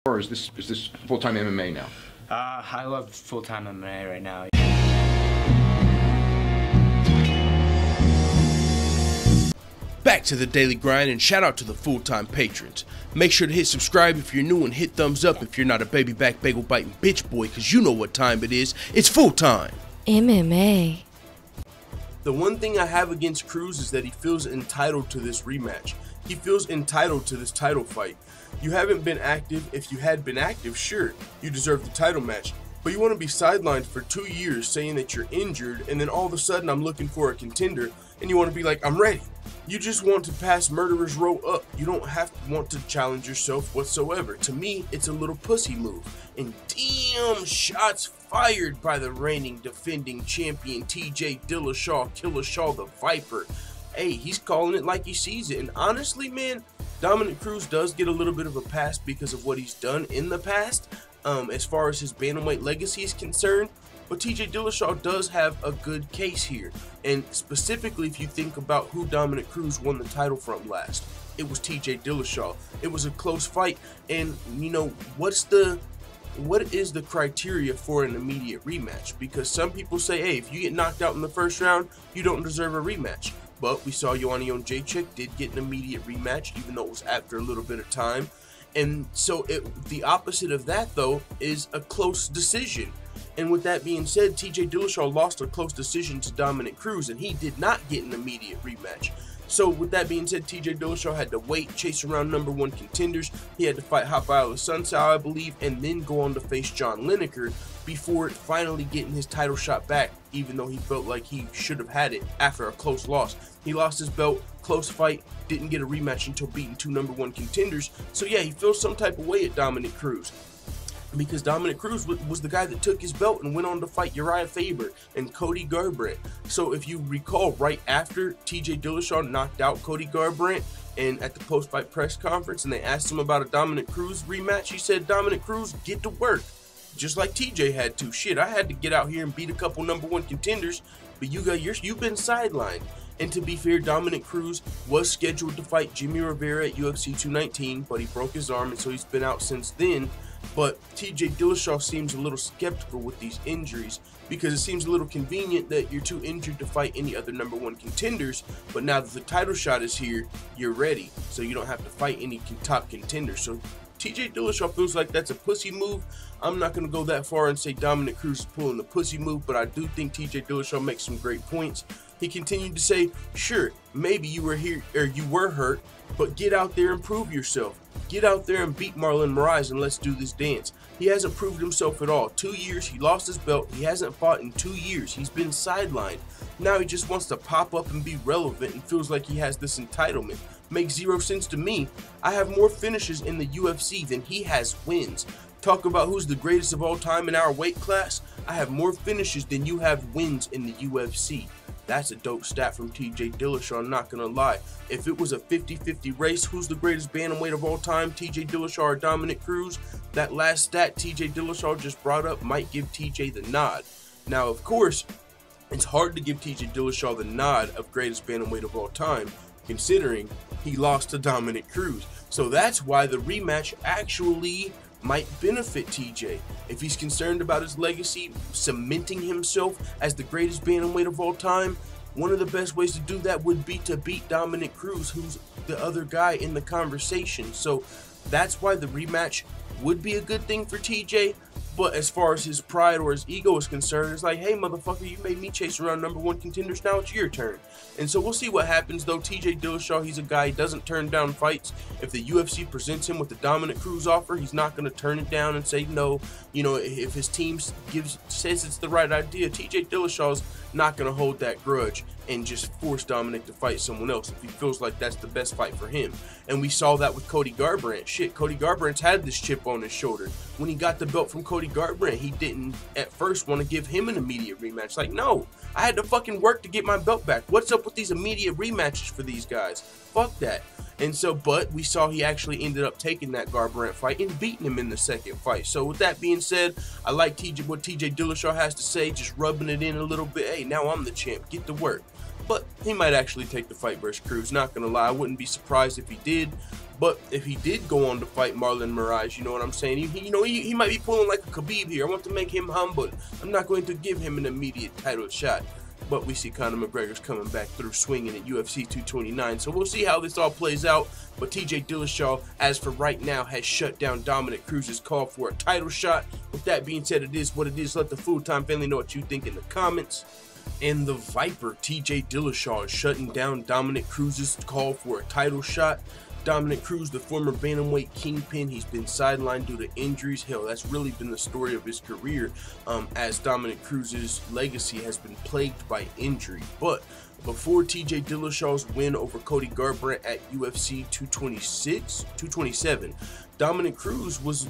Or is this full-time MMA now? I love full-time MMA right now. Back to the daily grind, and shout out to the full-time patrons. Make sure to hit subscribe if you're new and hit thumbs up if you're not a baby back bagel biting bitch boy, cause you know what time it is. It's full-time MMA. The one thing I have against Cruz is that he feels entitled to this rematch. He feels entitled to this title fight. You haven't been active. If you had been active, sure, you deserve the title match. But you want to be sidelined for 2 years saying that you're injured, and then all of a sudden I'm looking for a contender, and you want to be like, I'm ready. You just want to pass Murderer's Row up. You don't want to challenge yourself whatsoever. To me, it's a little pussy move. And damn, shots fired by the reigning defending champion TJ Dillashaw, Killashaw the Viper. Hey, he's calling it like he sees it. And honestly, man, Dominick Cruz does get a little bit of a pass because of what he's done in the past, as far as his bantamweight legacy is concerned. But TJ Dillashaw does have a good case here. And specifically, if you think about who Dominick Cruz won the title from last, it was TJ Dillashaw. It was a close fight. And, you know, what is the criteria for an immediate rematch? Because some people say, hey, if you get knocked out in the first round, you don't deserve a rematch. But we saw Joanna Jędrzejczyk did get an immediate rematch, even though it was after a little bit of time. And so the opposite of that, though, is a close decision. And with that being said, TJ Dillashaw lost a close decision to Dominick Cruz, and he did not get an immediate rematch. So with that being said, TJ Dillashaw had to wait, chase around #1 contenders. He had to fight Rafael Santiago, I believe, and then go on to face John Lineker before finally getting his title shot back, even though he felt like he should have had it after a close loss. He lost his belt, close fight, didn't get a rematch until beating 2 #1 contenders. So yeah, he feels some type of way at Dominick Cruz, because Dominick Cruz was the guy that took his belt and went on to fight Uriah Faber and Cody Garbrandt. So if you recall, right after TJ Dillashaw knocked out Cody Garbrandt, and at the post-fight press conference, and they asked him about a Dominick Cruz rematch, he said, Dominick Cruz, get to work. Just like TJ had to. Shit, I had to get out here and beat a couple #1 contenders, but you've been sidelined. And to be fair, Dominick Cruz was scheduled to fight Jimmy Rivera at UFC 219, but he broke his arm, and so he's been out since then. But TJ Dillashaw seems a little skeptical with these injuries, because it seems a little convenient that you're too injured to fight any other #1 contenders, but now that the title shot is here, you're ready, so you don't have to fight any top contenders. So TJ Dillashaw feels like that's a pussy move. I'm not going to go that far and say Dominick Cruz is pulling the pussy move, but I do think TJ Dillashaw makes some great points. He continued to say, sure, maybe you were here, or you were hurt, but get out there and prove yourself. Get out there and beat Marlon Moraes, and let's do this dance. He hasn't proved himself at all. 2 years, he lost his belt. He hasn't fought in 2 years. He's been sidelined. Now he just wants to pop up and be relevant and feels like he has this entitlement. Makes zero sense to me. I have more finishes in the UFC than he has wins. Talk about who's the greatest of all time in our weight class. I have more finishes than you have wins in the UFC. That's a dope stat from TJ Dillashaw, I'm not gonna lie. If it was a 50-50 race, who's the greatest bantamweight of all time, TJ Dillashaw or Dominick Cruz, that last stat TJ Dillashaw just brought up might give TJ the nod. Now, of course, it's hard to give TJ Dillashaw the nod of greatest bantamweight of all time, considering he lost to Dominick Cruz. So that's why the rematch actually might benefit TJ. If he's concerned about his legacy, cementing himself as the greatest bantamweight of all time, one of the best ways to do that would be to beat Dominick Cruz, who's the other guy in the conversation. So that's why the rematch would be a good thing for TJ. But as far as his pride or his ego is concerned, it's like, hey, motherfucker, you made me chase around #1 contenders, now it's your turn. And so we'll see what happens, though. TJ Dillashaw, he's a guy, he doesn't turn down fights. If the UFC presents him with the Dominick Cruz offer, he's not going to turn it down and say no. You know, if his team says it's the right idea, TJ Dillashaw's not going to hold that grudge and just force Dominick to fight someone else if he feels like that's the best fight for him. And we saw that with Cody Garbrandt. Shit, Cody Garbrandt's had this chip on his shoulder. When he got the belt from Cody Garbrandt, he didn't at first want to give him an immediate rematch. Like, no, I had to fucking work to get my belt back. What's up with these immediate rematches for these guys? Fuck that. And so, but we saw he actually ended up taking that Garbrandt fight and beating him in the second fight. So with that being said, I like what TJ Dillashaw has to say, just rubbing it in a little bit. Hey, now I'm the champ. Get to work. but he might actually take the fight versus Cruz. Not gonna lie, I wouldn't be surprised if he did. But if he did go on to fight Marlon Moraes, you know what I'm saying? He might be pulling like a Khabib here. I want to make him humble. I'm not going to give him an immediate title shot. But we see Conor McGregor's coming back through swinging at UFC 229. So we'll see how this all plays out. But TJ Dillashaw, as for right now, has shut down Dominick Cruz's call for a title shot. With that being said, it is what it is. Let the full-time family know what you think in the comments. And the Viper, TJ Dillashaw, is shutting down Dominick Cruz's call for a title shot. Dominick Cruz, the former bantamweight kingpin, he's been sidelined due to injuries. Hell, that's really been the story of his career, as Dominick Cruz's legacy has been plagued by injury. But before TJ Dillashaw's win over Cody Garbrandt at UFC 227, Dominick Cruz was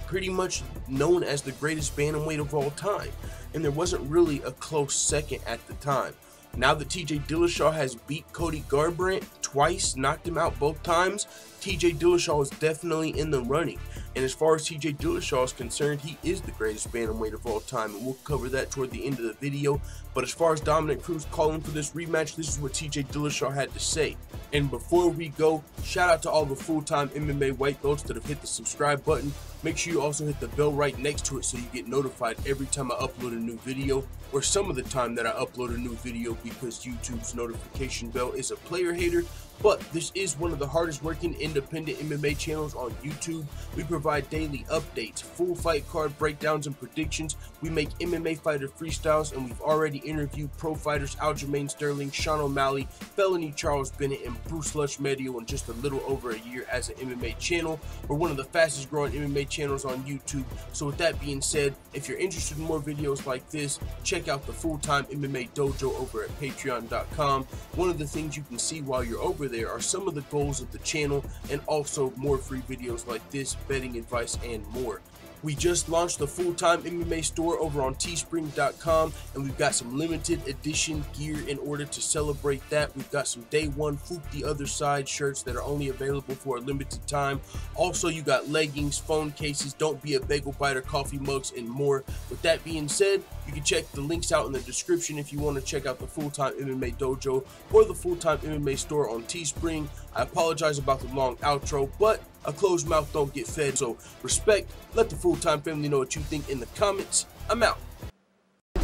pretty much known as the greatest bantamweight of all time, and there wasn't really a close second at the time. Now that TJ Dillashaw has beat Cody Garbrandt twice, knocked him out both times, TJ Dillashaw is definitely in the running. And as far as TJ Dillashaw is concerned, he is the greatest bantamweight of all time, and we'll cover that toward the end of the video. But as far as Dominick Cruz calling for this rematch, this is what TJ Dillashaw had to say. And before we go, shout out to all the full-time MMA white belts that have hit the subscribe button. Make sure you also hit the bell right next to it so you get notified every time I upload a new video, or some of the time that I upload a new video, because YouTube's notification bell is a player hater. But this is one of the hardest working independent MMA channels on YouTube. We provide daily updates, full fight card breakdowns and predictions. We make MMA fighter freestyles, and we've already interviewed pro fighters Aljamain Sterling, Sean O'Malley, Felony Charles Bennett, and Bruce Lush-Medio in just a little over a year as an MMA channel. We're one of the fastest growing MMA channels on YouTube. So with that being said, if you're interested in more videos like this, check out the Full-Time MMA Dojo over at patreon.com. One of the things you can see while you're over there are some of the goals of the channel, and also more free videos like this, betting advice, and more. We just launched the Full-Time MMA store over on teespring.com, and we've got some limited edition gear in order to celebrate that. We've got some Day One Foop the Other Side shirts that are only available for a limited time. Also, you got leggings, phone cases, Don't Be a Bagel Biter, coffee mugs, and more. With that being said, you can check the links out in the description if you want to check out the Full-Time MMA Dojo or the Full-Time MMA store on Teespring. I apologize about the long outro, but a closed mouth don't get fed, so respect. Let the Full-Time family know what you think in the comments. I'm out.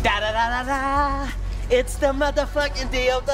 Da da da da da. It's the motherfucking DOG.